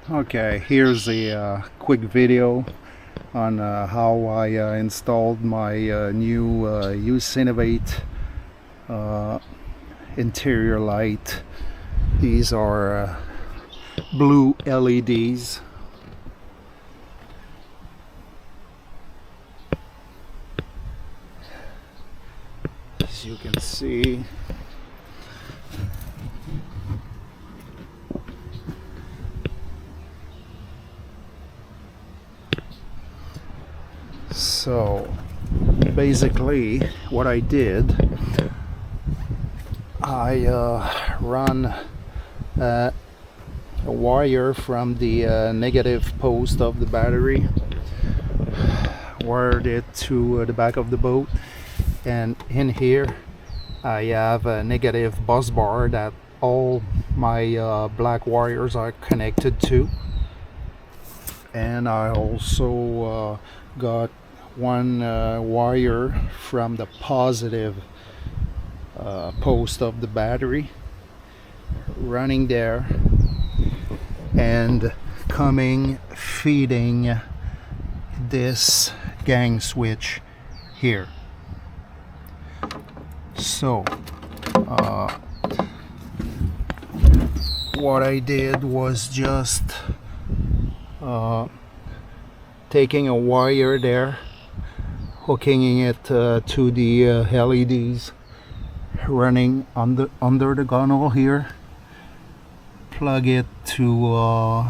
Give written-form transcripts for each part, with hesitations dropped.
Okay, here's a quick video on how I installed my new UCINNOVATE interior light. These are blue LEDs. As you can see, so basically what I did, I run a wire from the negative post of the battery, wired it to the back of the boat, and in here I have a negative bus bar that all my black wires are connected to, and I also got one wire from the positive post of the battery running there and feeding this gang switch here. So what I did was just taking a wire there, hooking it to the LEDs running under the gunnel here, plug it to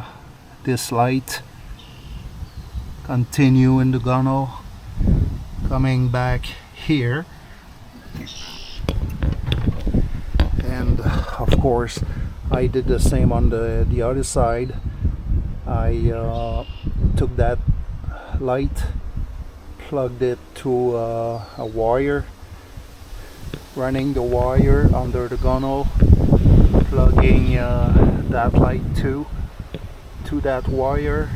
this light, continue in the gunnel, coming back here, and of course I did the same on the other side. I took that light, plugged it to a wire, running the wire under the gunnel, plugging that light to that wire,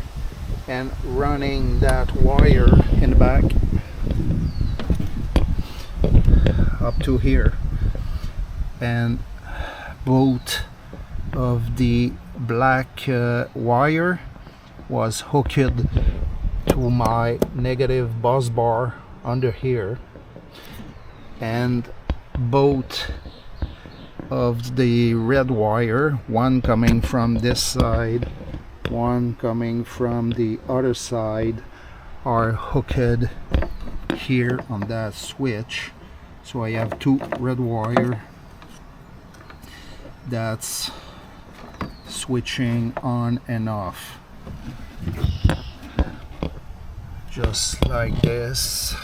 and running that wire in the back up to here, and both of the black wire was hooked to my negative bus bar under here, and both of the red wire, one coming from this side, one coming from the other side, are hooked here on that switch. So I have two red wire that's switching on and off, just like this.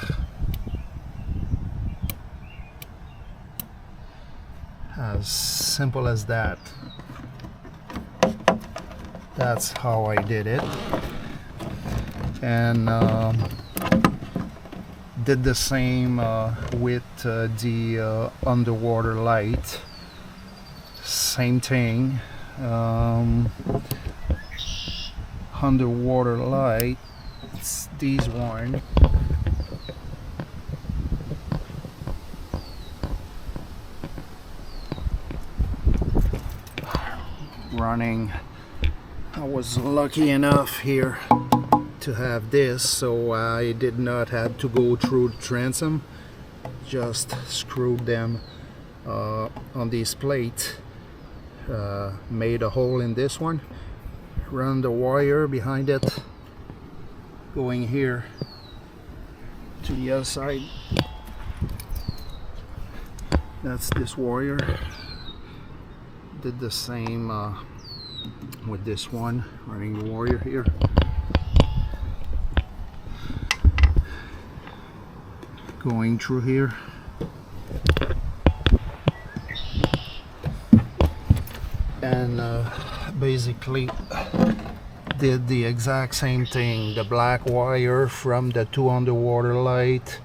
As simple as that. That's how I did it, and did the same with the underwater light. Same thing. Underwater light, it's these one. Running. I was lucky enough here to have this, so I did not have to go through the transom. Just screwed them on this plate, made a hole in this one, run the wire behind it going here to the other side. That's this wire. Did the same with this one, running the wire here, going through here, and basically did the exact same thing. The black wire from the two underwater light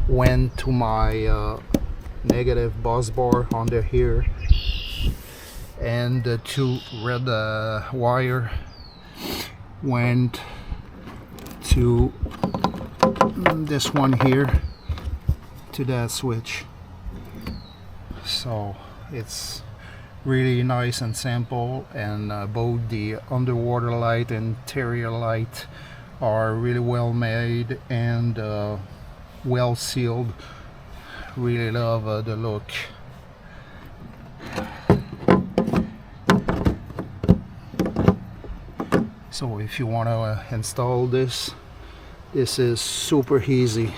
went to my negative bus bar under here, and the two red wire went to this one here, to that switch. So it's really nice and simple, and both the underwater light and interior light are really well made and well sealed. Really love the look. So if you want to install this, this is super easy.